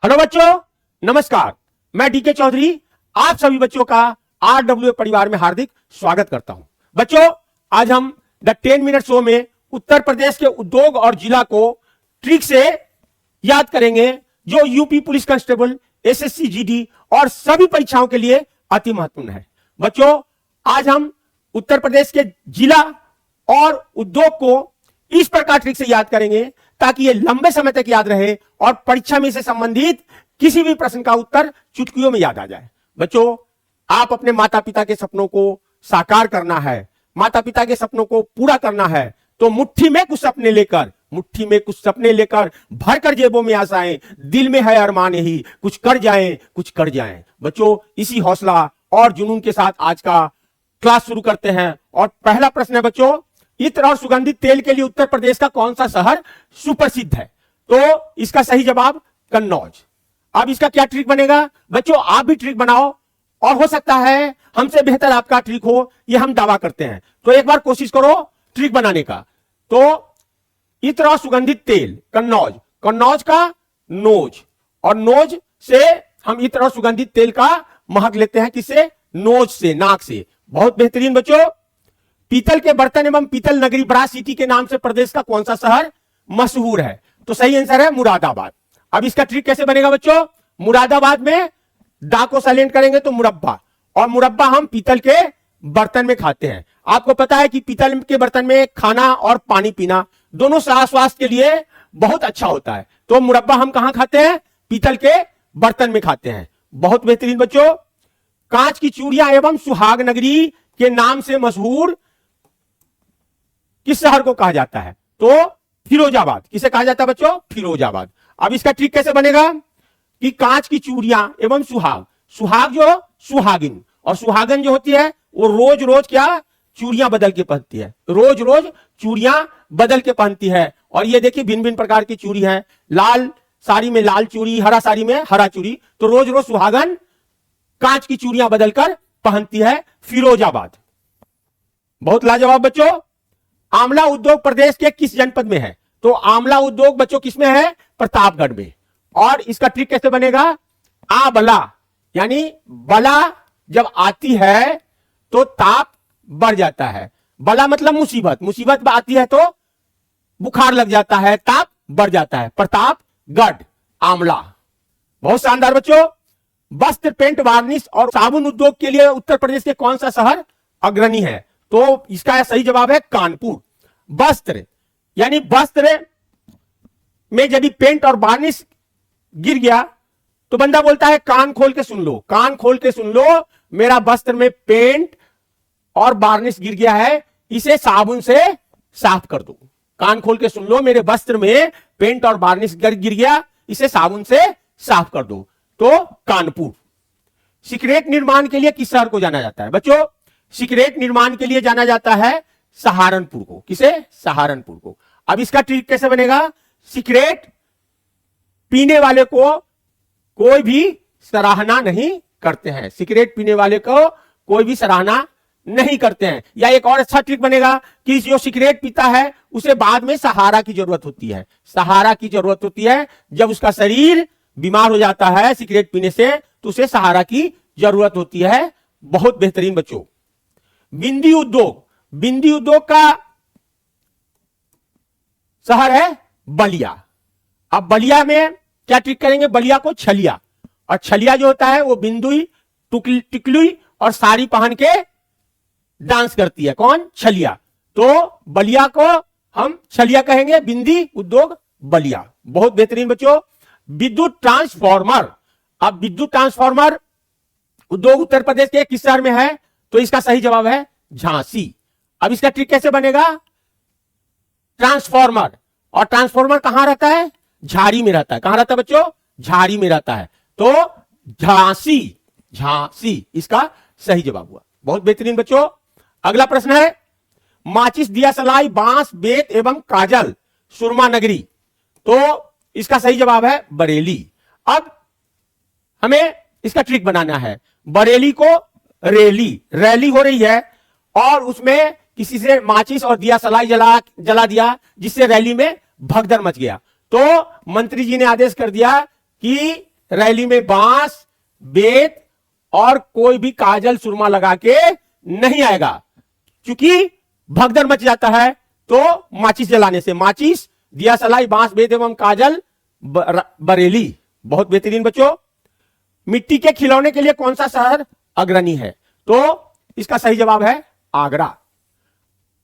Hello बच्चों, नमस्कार। मैं डीके चौधरी आप सभी बच्चों का आरडब्ल्यू परिवार में हार्दिक स्वागत करता हूं। बच्चों, आज हम द 10 मिनट शो में उत्तर प्रदेश के उद्योग और जिला को ट्रिक से याद करेंगे जो UP police constable, SSC GD और सभी परीक्षाओं के लिए अति महत्वपूर्ण है। बच्चों, आज हम उत्तर प्रदेश के जिला और उद्योग को इस प्रकार ट्रिक से याद करेंगे ताकि ये लंबे समय तक याद रहे और परीक्षा में से संबंधित किसी भी प्रश्न का उत्तर चुटकियों में याद आ जाए। बच्चों, आप अपने माता पिता के सपनों को साकार करना है, माता पिता के सपनों को पूरा करना है, तो मुट्ठी में कुछ सपने लेकर भरकर जेबों में आशाएं, दिल में है अरमान यही कुछ कर जाएं। बच्चों, इसी हौसला और जुनून के साथ आज का क्लास शुरू करते हैं। और पहला प्रश्न है बच्चों, इत्र और सुगंधित तेल के लिए उत्तर प्रदेश का कौन सा शहर सुप्रसिद्ध है? तो इसका सही जवाब कन्नौज। अब इसका क्या ट्रिक बनेगा? बच्चों, आप भी ट्रिक बनाओ और हो सकता है हमसे बेहतर आपका ट्रिक हो, यह हम दावा करते हैं। तो एक बार कोशिश करो ट्रिक बनाने का। तो इत्र और सुगंधित तेल कन्नौज, कन्नौज का नोज, और नोज से हम इत्र और सुगंधित तेल का महक लेते हैं। किससे? नोज से, नाक से। बहुत बेहतरीन बच्चों। पीतल के बर्तन एवं पीतल नगरी ब्रास सिटी के नाम से प्रदेश का कौन सा शहर मशहूर है? तो सही आंसर है मुरादाबाद। अब इसका ट्रिक कैसे बनेगा बच्चों? मुरादाबाद में दा को साइलेंट करेंगे तो मुरब्बा, और मुरब्बा हम पीतल के बर्तन में खाते हैं। आपको पता है कि पीतल के बर्तन में खाना और पानी पीना दोनों स्वास्थ्य के लिए बहुत अच्छा होता है। तो मुरब्बा हम कहां खाते हैं? पीतल के बर्तन में खाते हैं। बहुत बेहतरीन बच्चों। कांच की चूड़ियां एवं सुहाग नगरी के नाम से मशहूर किस शहर को कहा जाता है? तो फिरोजाबाद। किसे कहा जाता है बच्चों? फिरोजाबाद। अब इसका ट्रिक कैसे बनेगा कि कांच की चूड़ियां एवं सुहाग, सुहाग जो सुहागिन, और सुहागन जो होती है वो रोज रोज क्या चूड़ियां बदल के पहनती है, रोज रोज चूड़ियां बदल के पहनती है। और ये देखिए भिन्न भिन्न प्रकार की चूड़ी है, लाल साड़ी में लाल चूड़ी, हरा साड़ी में हरा चूड़ी। तो रोज रोज सुहागन कांच की चूड़ियां बदलकर पहनती है। फिरोजाबाद। बहुत लाजवाब बच्चों। आंवला उद्योग प्रदेश के किस जनपद में है? तो आंवला उद्योग बच्चों किसमें है? प्रतापगढ़ में। और इसका ट्रिक कैसे बनेगा? आबला, यानी बला जब आती है तो ताप बढ़ जाता है। बला मतलब मुसीबत, मुसीबत आती है तो बुखार लग जाता है, ताप बढ़ जाता है। प्रतापगढ़, आंवला। बहुत शानदार बच्चों। वस्त्र, पेंट, वार्निश और साबुन उद्योग के लिए उत्तर प्रदेश के कौन सा शहर अग्रणी है? तो इसका सही जवाब है कानपुर। वस्त्र यानी वस्त्र में यदि पेंट और वार्निश गिर गया तो बंदा बोलता है कान खोल के सुन लो, कान खोल के सुन लो, मेरा वस्त्र में पेंट और वार्निश गिर गया है, इसे साबुन से साफ कर दो। कान खोल के सुन लो, मेरे वस्त्र में पेंट और वार्निश गिर गया, इसे साबुन से साफ कर दो। तो कानपुर। सिगरेट निर्माण के लिए किस शहर को जाना जाता है? बच्चों, सिगरेट निर्माण के लिए जाना जाता है सहारनपुर को। किसे? सहारनपुर को। अब इसका ट्रिक कैसे बनेगा? सिगरेट पीने वाले को कोई भी सराहना नहीं करते हैं, सिगरेट पीने वाले को कोई भी सराहना नहीं करते हैं। या एक और अच्छा ट्रिक बनेगा कि जो सिगरेट पीता है उसे बाद में सहारा की जरूरत होती है। सहारा की जरूरत होती है जब उसका शरीर बीमार हो जाता है सिगरेट पीने से, तो उसे सहारा की जरूरत होती है। बहुत बेहतरीन बच्चों। बिंदी उद्योग, बिंदी उद्योग का शहर है बलिया। अब बलिया में क्या ट्रिक करेंगे? बलिया को छलिया, और छलिया जो होता है वो बिंदुई, टिकलुई और साड़ी पहन के डांस करती है। कौन? छलिया। तो बलिया को हम छलिया कहेंगे, बिंदी उद्योग बलिया। बहुत बेहतरीन बच्चों। विद्युत ट्रांसफार्मर। अब विद्युत ट्रांसफार्मर उद्योग उत्तर प्रदेश के किस शहर में है? तो इसका सही जवाब है झांसी। अब इसका ट्रिक कैसे बनेगा? ट्रांसफार्मर, और ट्रांसफार्मर कहां रहता है? झाड़ी में रहता है। कहां रहता है बच्चों? झाड़ी में रहता है। तो झांसी, झांसी इसका सही जवाब हुआ। बहुत बेहतरीन बच्चों। अगला प्रश्न है, माचिस, दिया सलाई, बांस, बेत एवं काजल सुरमा नगरी। तो इसका सही जवाब है बरेली। अब हमें इसका ट्रिक बनाना है। बरेली को रैली हो रही है और उसमें किसी से माचिस और दिया सलाई जला दिया, जिससे रैली में भगदड़ मच गया। तो मंत्री जी ने आदेश कर दिया कि रैली में बांस, बेत और कोई भी काजल सुरमा लगा के नहीं आएगा, क्योंकि भगदड़ मच जाता है तो माचिस जलाने से। माचिस, दिया सलाई, बांस, बेत एवं काजल, बरेली। बहुत बेहतरीन बच्चों। मिट्टी के खिलौने के लिए कौन सा शहर अग्रणी है? तो इसका सही जवाब है आगरा।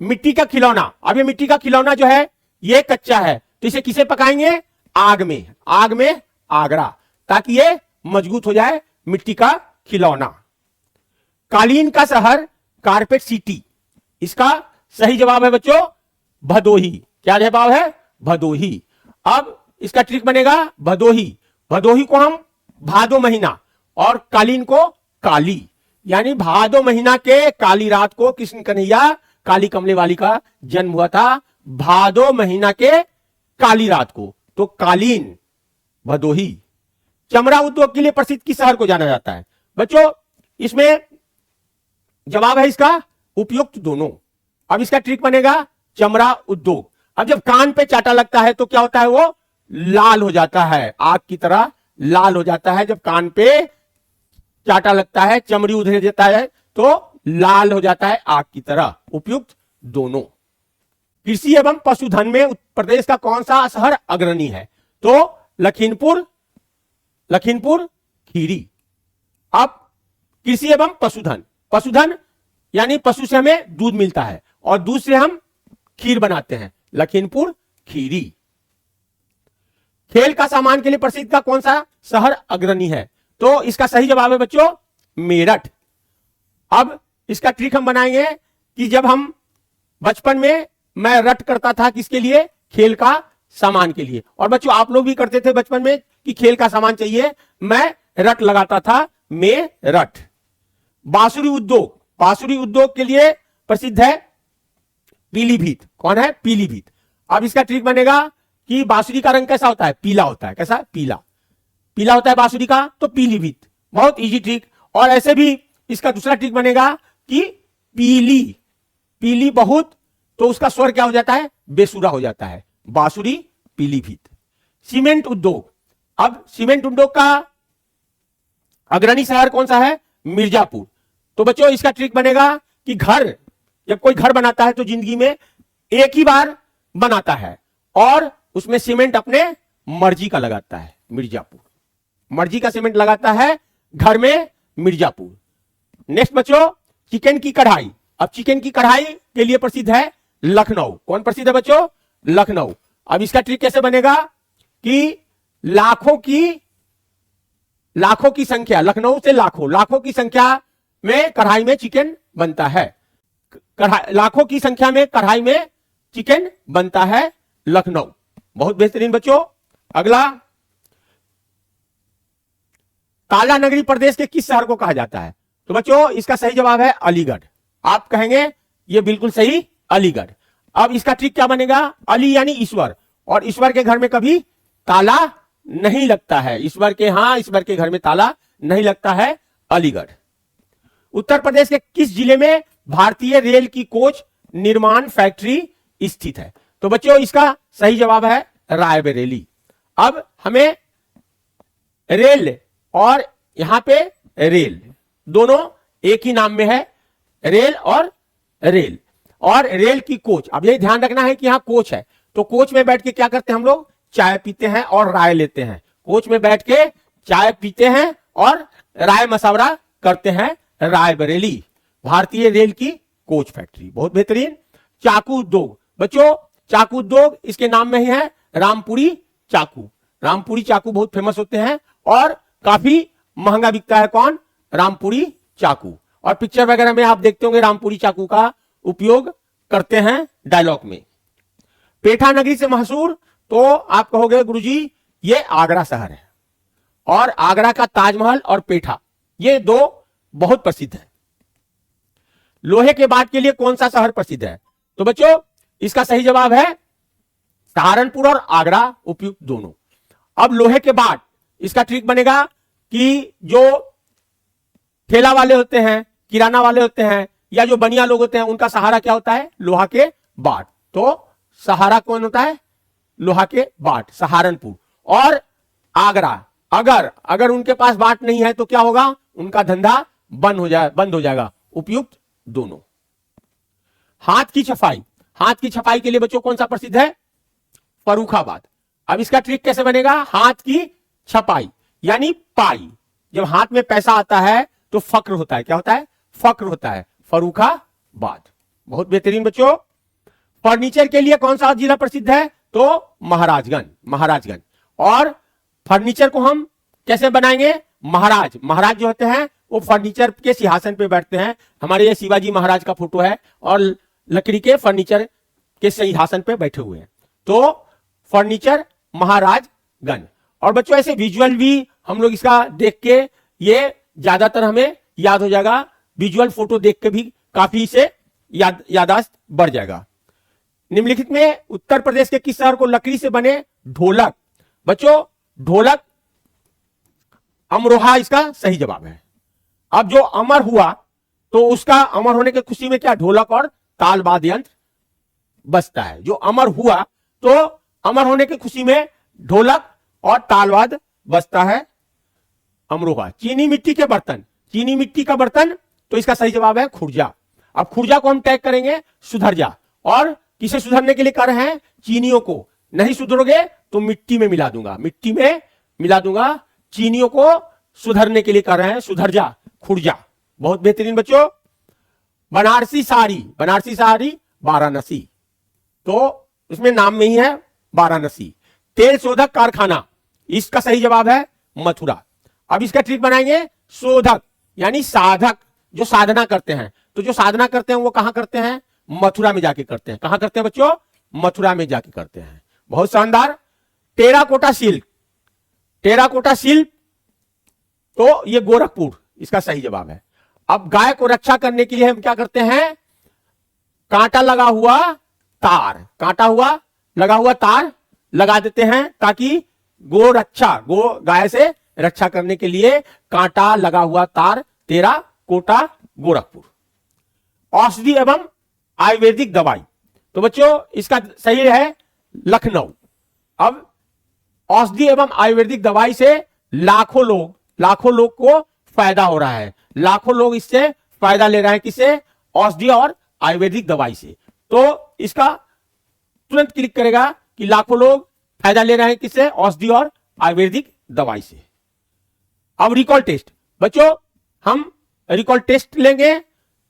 मिट्टी का खिलौना, अब ये मिट्टी का खिलौना जो है ये कच्चा है, तो इसे किसे पकाएंगे? आग में। आग में आगरा, ताकि ये मजबूत हो जाए मिट्टी का खिलौना। कालीन का शहर, कारपेट सिटी। इसका सही जवाब है बच्चों भदोही। क्या जवाब है? भदोही। अब इसका ट्रिक बनेगा भदोही। भदोही को हम भादो महीना और कालीन को काली, यानी भादो महीना के काली रात को कृष्ण कन्हैया काली कमले वाली का जन्म हुआ था, भादो महीना के काली रात को, तो कालीन, भदोही। चमड़ा उद्योग के लिए प्रसिद्ध किस शहर को जाना जाता है? बच्चों इसमें जवाब है इसका उपयुक्त दोनों। अब इसका ट्रिक बनेगा चमड़ा उद्योग। अब जब कान पे चाटा लगता है तो क्या होता है? वो लाल हो जाता है, आग की तरह लाल हो जाता है। जब कान पे चाटा लगता है, चमड़ी उधेड़ देता है तो लाल हो जाता है आग की तरह। उपयुक्त दोनों। कृषि एवं पशुधन में उत्तर प्रदेश का कौन सा शहर अग्रणी है? तो लखीमपुर खीरी। अब कृषि एवं पशुधन, पशुधन यानी पशु से हमें दूध मिलता है और दूध से हम खीर बनाते हैं, लखीमपुर खीरी। खेल का सामान के लिए प्रसिद्ध का कौन सा शहर अग्रणी है? तो इसका सही जवाब है बच्चों मेरठ। अब इसका ट्रिक हम बनाएंगे कि जब हम बचपन में मैं रट करता था किसके लिए? खेल का सामान के लिए। और बच्चों आप लोग भी करते थे बचपन में कि खेल का सामान चाहिए, मैं रट लगाता था, मेरठ। बांसुरी उद्योग, बांसुरी उद्योग के लिए प्रसिद्ध है पीलीभीत। कौन है? पीलीभीत। अब इसका ट्रिक बनेगा कि बांसुरी का रंग कैसा होता है? पीला होता है। कैसा? पीला। पीला होता है बांसुरी का, तो पीलीभीत। बहुत इजी ट्रिक। और ऐसे भी इसका दूसरा ट्रिक बनेगा कि पीली, पीली बहुत, तो उसका स्वर क्या हो जाता है? बेसुरा हो जाता है। बांसुरी, पीलीभीत। सीमेंट उद्योग, अब सीमेंट उद्योग का अग्रणी शहर कौन सा है? मिर्जापुर। तो बच्चों इसका ट्रिक बनेगा कि घर, जब कोई घर बनाता है तो जिंदगी में एक ही बार बनाता है और उसमें सीमेंट अपने मर्जी का लगाता है। मिर्जापुर, मर्जी का सीमेंट लगाता है घर में, मिर्जापुर। नेक्स्ट बच्चों चिकन की कढ़ाई। अब चिकन की कढ़ाई के लिए प्रसिद्ध है लखनऊ। कौन प्रसिद्ध है बच्चों? लखनऊ। अब इसका ट्रिक कैसे बनेगा कि लाखों की संख्या, लखनऊ से लाखों की संख्या में कढ़ाई में चिकन बनता है। लाखों की संख्या में कढ़ाई में चिकन बनता है लखनऊ। बहुत बेहतरीन बच्चों। अगला, काला नगरी प्रदेश के किस शहर को कहा जाता है? तो बच्चों इसका सही जवाब है अलीगढ़। आप कहेंगे ये बिल्कुल सही, अलीगढ़। अब इसका ट्रिक क्या बनेगा? अली यानी ईश्वर, और ईश्वर के घर में कभी ताला नहीं लगता है। ईश्वर के घर में ताला नहीं लगता है, अलीगढ़। उत्तर प्रदेश के किस जिले में भारतीय रेल की कोच निर्माण फैक्ट्री स्थित है? तो बच्चों इसका सही जवाब है रायबरेली। अब हमें रेल और यहां पे रेल दोनों एक ही नाम में है, रेल और रेल। और रेल की कोच, अब ये ध्यान रखना है कि यहां कोच है, तो कोच में बैठ के क्या करते हैं हम लोग? चाय पीते हैं और राय लेते हैं। कोच में बैठ के चाय पीते हैं और राय मसावरा करते हैं। रायबरेली, भारतीय रेल की कोच फैक्ट्री। बहुत बेहतरीन। चाकू उद्योग, बच्चों चाकू उद्योग इसके नाम में ही है रामपुरी चाकू। रामपुरी चाकू बहुत फेमस होते हैं और काफी महंगा बिकता है। कौन? रामपुरी चाकू। और पिक्चर वगैरह में आप देखते होंगे रामपुरी चाकू का उपयोग करते हैं डायलॉग में। पेठा नगरी से मशहूर, तो आप कहोगे गुरुजी ये आगरा शहर है, और आगरा का ताजमहल और पेठा ये दो बहुत प्रसिद्ध है। लोहे के बाट के लिए कौन सा शहर प्रसिद्ध है? तो बच्चों इसका सही जवाब है सहारनपुर और आगरा, उपयुक्त दोनों। अब लोहे के बाट, इसका ट्रिक बनेगा कि जो ठेला वाले होते हैं, किराना वाले होते हैं, या जो बनिया लोग होते हैं, उनका सहारा क्या होता है? लोहा के बाट। तो सहारा कौन होता है? लोहा के बाट, सहारनपुर। और आगरा, अगर अगर उनके पास बाट नहीं है तो क्या होगा, उनका धंधा बंद हो जाएगा। उपयुक्त दोनों। हाथ की छपाई, हाथ की छपाई के लिए बच्चों कौन सा प्रसिद्ध है, फर्रुखाबाद। अब इसका ट्रिक कैसे बनेगा, हाथ की छपाई यानी पाई। जब हाथ में पैसा आता है तो फक्र होता है, क्या होता है, फक्र होता है, फर्रुखाबाद। बहुत बेहतरीन बच्चों। फर्नीचर के लिए कौन सा जिला प्रसिद्ध है, तो महाराजगंज, महाराजगंज। और फर्नीचर को हम कैसे बनाएंगे, महाराज, महाराज जो होते हैं वो फर्नीचर के सिंहासन पे बैठते हैं। हमारे ये शिवाजी महाराज का फोटो है और लकड़ी के फर्नीचर के सिंहासन पे बैठे हुए हैं। तो फर्नीचर महाराजगंज। और बच्चों ऐसे विजुअल भी हम लोग इसका देख के ये ज्यादातर हमें याद हो जाएगा, विजुअल फोटो देख के भी काफी से यादाश्त बढ़ जाएगा। निम्नलिखित में उत्तर प्रदेश के किस शहर को लकड़ी से बने ढोलक, बच्चों ढोलक अमरोहा इसका सही जवाब है। अब जो अमर हुआ तो उसका अमर होने की खुशी में क्या, ढोलक और ताल वाद्य यंत्र बजता है। जो अमर हुआ तो अमर होने की खुशी में ढोलक और तालवाद बजता है, अमरोहा। चीनी मिट्टी के बर्तन, चीनी मिट्टी का बर्तन, तो इसका सही जवाब है खुर्जा। अब खुर्जा को हम टैग करेंगे सुधर जा, और किसे सुधरने के लिए कर रहे हैं, चीनियों को। नहीं सुधरोगे तो मिट्टी में मिला दूंगा, मिट्टी में मिला दूंगा। चीनियों को सुधरने के लिए कर रहे हैं सुधर जा, खुर्जा। बहुत बेहतरीन बच्चों। बनारसी साड़ी, बनारसी साड़ी वाराणसी, तो इसमें नाम में ही है वाराणसी। तेल शोधक कारखाना, इसका सही जवाब है मथुरा। अब इसका ट्रिक बनाएंगे, शोधक यानी साधक, जो साधना करते हैं। तो जो साधना करते हैं वो कहां करते हैं, मथुरा में जाके करते हैं। कहां करते हैं बच्चों, मथुरा में जाके करते हैं। बहुत शानदार। टेराकोटा शिल्प, टेराकोटा शिल्प, तो ये गोरखपुर इसका सही जवाब है। अब गाय को रक्षा करने के लिए हम क्या करते हैं, कांटा लगा हुआ तार, कांटा हुआ लगा हुआ तार लगा देते हैं ताकि गो रक्षा, गो गाय से रक्षा करने के लिए कांटा लगा हुआ तार, टेराकोटा गोरखपुर। औषधि एवं आयुर्वेदिक दवाई, तो बच्चों इसका सही है लखनऊ। अब औषधि एवं आयुर्वेदिक दवाई से लाखों लोग को फायदा हो रहा है, लाखों लोग इससे फायदा ले रहे हैं, किसे, औषधि और आयुर्वेदिक दवाई से। तो इसका तुरंत क्लिक करेगा कि लाखों लोग फायदा ले रहे हैं किससे, औषधि और आयुर्वेदिक दवाई से। अब रिकॉल टेस्ट, बच्चों हम रिकॉल टेस्ट लेंगे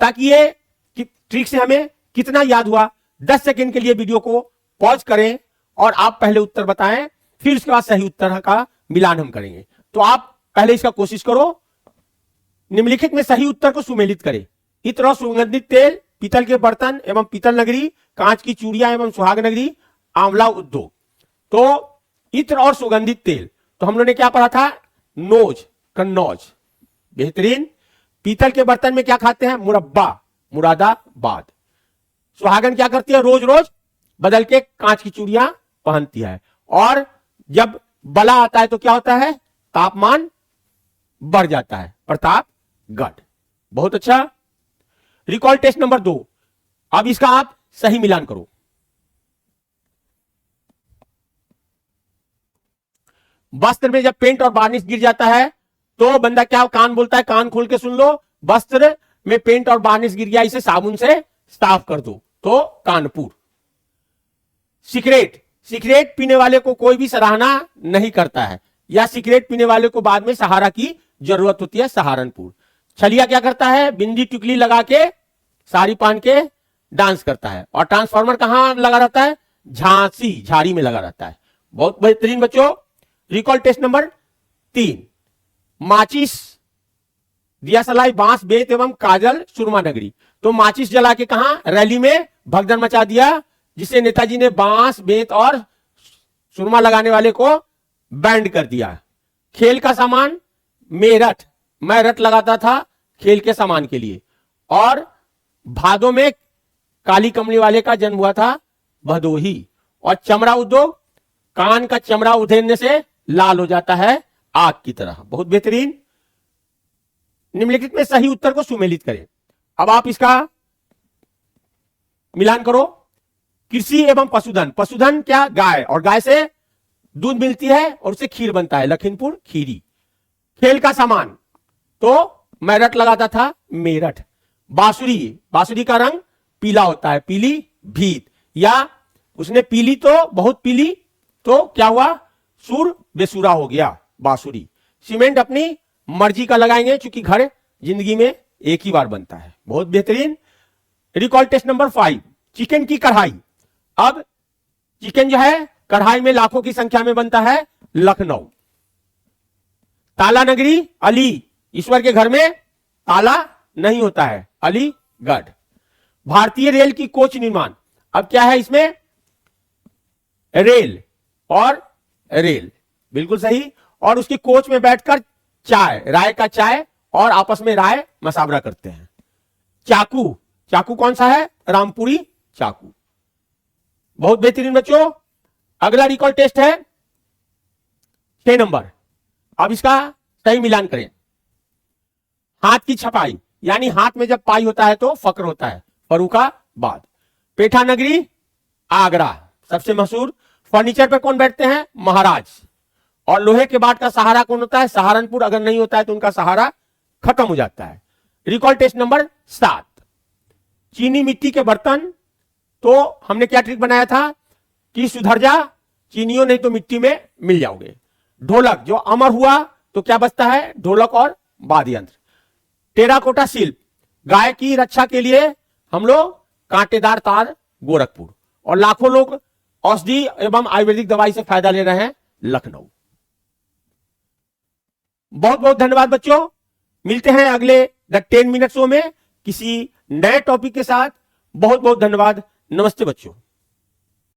ताकि ये ट्रिक से हमें कितना याद हुआ। 10 सेकंड के लिए वीडियो को पॉज करें और आप पहले उत्तर बताएं, फिर उसके बाद सही उत्तर का मिलान हम करेंगे। तो आप पहले इसका कोशिश करो। निम्नलिखित में सही उत्तर को सुमेलित करें। इत्र और सुगंधित तेल, पीतल के बर्तन एवं पीतल नगरी, कांच की चूड़ियां एवं सुहाग नगरी, आंवला उद्योग। तो इत्र और सुगंधित तेल, तो हम लोगों ने क्या पढ़ा था, नोज, कन्नौज। बेहतरीन। पीतल के बर्तन में क्या खाते हैं, मुरब्बा, मुरादाबाद। सुहागन क्या करती है, रोज रोज बदल के कांच की चूड़ियां पहनती है। और जब बला आता है तो क्या होता है, तापमान बढ़ जाता है, प्रतापगढ़। बहुत अच्छा। रिकॉल टेस्ट नंबर 2, अब इसका आप सही मिलान करो। वस्त्र में जब पेंट और वार्निश गिर जाता है तो बंदा क्या कान बोलता है, कान खोल के सुन लो, वस्त्र में पेंट और वार्निश गिर गया, इसे साबुन से साफ कर दो, तो कानपुर। सिगरेट, सिगरेट पीने वाले को कोई भी सराहना नहीं करता है, या सिगरेट पीने वाले को बाद में सहारा की जरूरत होती है, सहारनपुर। छलिया क्या करता है, बिंदी टिकली लगा के साड़ी पहन के डांस करता है। और ट्रांसफार्मर कहां लगा रहता है, झांसी, झाड़ी में लगा रहता है। बहुत बेहतरीन बच्चों। रिकॉल टेस्ट नंबर 3, माचिस, दिया सलाई, बांस, बेत एवं काजल, सुरमा नगरी। तो माचिस जला के कहा, रैली में भगदड़ मचा दिया, जिससे नेताजी ने बांस, बेत और सुरमा लगाने वाले को बैंड कर दिया। खेल का सामान, मेरठ, मैं रट लगाता था खेल के सामान के लिए। और भादों में काली कमली वाले का जन्म हुआ था, भदोही। और चमड़ा उद्योग, कान का चमड़ा उधेड़ने से लाल हो जाता है आग की तरह। बहुत बेहतरीन। निम्नलिखित में सही उत्तर को सुमेलित करें। अब आप इसका मिलान करो। कृषि एवं पशुधन, पशुधन क्या, गाय, और गाय से दूध मिलती है और उससे खीर बनता है, लखीमपुर खीरी। खेल का सामान, तो मेरठ लगाता था, मेरठ। बांसुरी, बांसुरी का रंग पीला होता है, पीली भीत, या उसने पीली तो बहुत पीली, तो क्या हुआ, सुर बेसुरा हो गया, बांसुरी। सीमेंट अपनी मर्जी का लगाएंगे, क्योंकि घर जिंदगी में एक ही बार बनता है। बहुत बेहतरीन। रिकॉल टेस्ट नंबर 5, चिकन की कढ़ाई। अब चिकन जो है कढ़ाई में लाखों की संख्या में बनता है, लखनऊ। ताला नगरी, अली, ईश्वर के घर में ताला नहीं होता है, अलीगढ़। भारतीय रेल की कोच निर्माण, अब क्या है इसमें, रेल और रेल, बिल्कुल सही। और उसकी कोच में बैठकर चाय, राय का चाय, और आपस में राय मसावरा करते हैं। चाकू, चाकू कौन सा है, रामपुरी चाकू। बहुत बेहतरीन बच्चों। अगला रिकॉल टेस्ट है 6 नंबर। अब इसका सही मिलान करें। हाथ की छपाई, यानी हाथ में जब पाई होता है तो फक्र होता है, फर्रुखाबाद। पेठा नगरी, आगरा, सबसे मशहूर। फर्नीचर पे कौन बैठते हैं, महाराज। और लोहे के बाट का सहारा कौन होता है, सहारनपुर। अगर नहीं होता है तो उनका सहारा खत्म हो जाता है। रिकॉल टेस्ट नंबर 7, चीनी मिट्टी के बर्तन। तो हमने क्या ट्रिक बनाया था कि सुधर जा चीनियों, नहीं तो मिट्टी में मिल जाओगे। ढोलक, जो अमर हुआ तो क्या बचता है, ढोलक और वाद्य यंत्र। टेराकोटा शिल्प, गाय की रक्षा के लिए हम लोग कांटेदार तार, गोरखपुर। और लाखों लोग औषधि एवं आयुर्वेदिक दवाई से फायदा ले रहे हैं, लखनऊ। बहुत बहुत धन्यवाद बच्चों। मिलते हैं अगले द 10 मिनट शो में किसी नए टॉपिक के साथ। बहुत बहुत धन्यवाद। नमस्ते बच्चों।